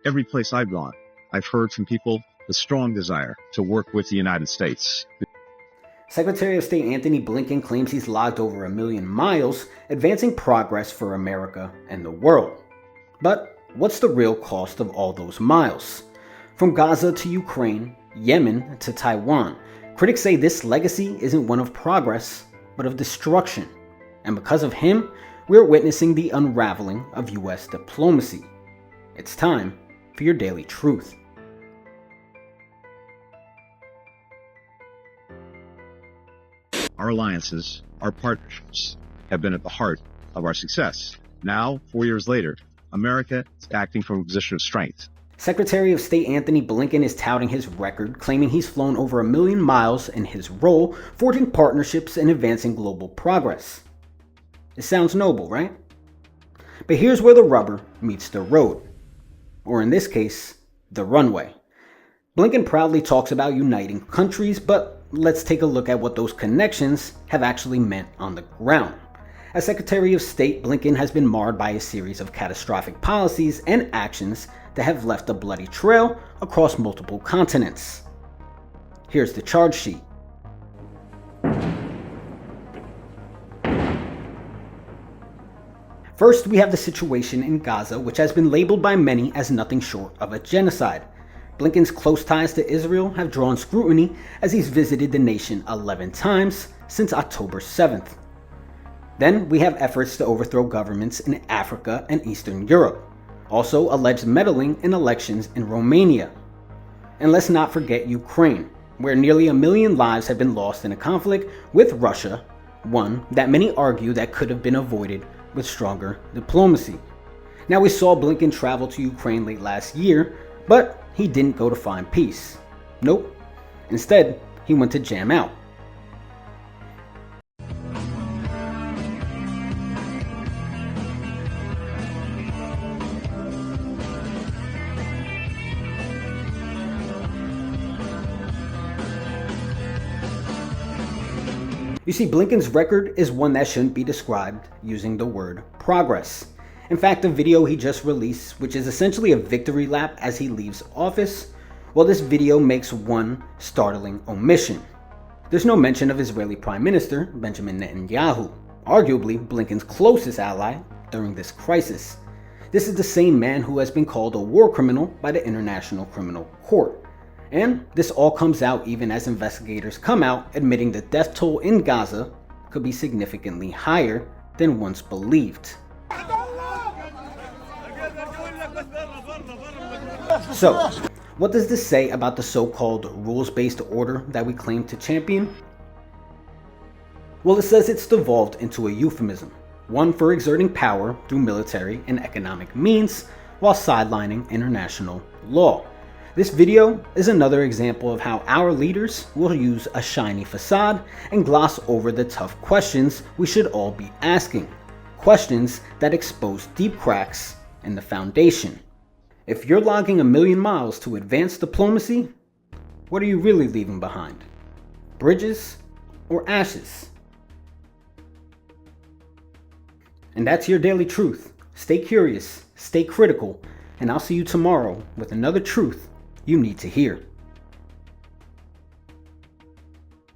Every place I've gone, I've heard from people the strong desire to work with the United States. Secretary of State Antony Blinken claims he's logged over 1 million miles, advancing progress for America and the world. But what's the real cost of all those miles? From Gaza to Ukraine, Yemen to Taiwan, critics say this legacy isn't one of progress, but of destruction. And because of him, we're witnessing the unraveling of US diplomacy. It's time for your daily truth. Our alliances, our partnerships, have been at the heart of our success. Now, 4 years later, America is acting from a position of strength. Secretary of State Antony Blinken is touting his record, claiming he's flown over 1 million miles in his role, forging partnerships and advancing global progress. It sounds noble, right? But here's where the rubber meets the road. Or in this case, the runway. Blinken proudly talks about uniting countries, but let's take a look at what those connections have actually meant on the ground. As Secretary of State, Blinken has been marred by a series of catastrophic policies and actions that have left a bloody trail across multiple continents. Here's the charge sheet. First, we have the situation in Gaza, which has been labeled by many as nothing short of a genocide. Blinken's close ties to Israel have drawn scrutiny as he's visited the nation 11 times since October 7th. Then we have efforts to overthrow governments in Africa and Eastern Europe. Also alleged meddling in elections in Romania. And let's not forget Ukraine, where nearly 1 million lives have been lost in a conflict with Russia, one that many argue that could have been avoided with stronger diplomacy. Now, we saw Blinken travel to Ukraine late last year, but he didn't go to find peace. Nope. Instead, he went to jam out. You see, Blinken's record is one that shouldn't be described using the word progress. In fact, the video he just released, which is essentially a victory lap as he leaves office, well, this video makes one startling omission. There's no mention of Israeli Prime Minister Benjamin Netanyahu, arguably Blinken's closest ally during this crisis. This is the same man who has been called a war criminal by the International Criminal Court. And this all comes out even as investigators come out admitting the death toll in Gaza could be significantly higher than once believed. So, what does this say about the so-called rules-based order that we claim to champion? Well, it says it's devolved into a euphemism, one for exerting power through military and economic means while sidelining international law. This video is another example of how our leaders will use a shiny facade and gloss over the tough questions we should all be asking. Questions that expose deep cracks in the foundation. If you're logging 1 million miles to advance diplomacy, what are you really leaving behind? Bridges or ashes? And that's your daily truth. Stay curious, stay critical, and I'll see you tomorrow with another truth you need to hear.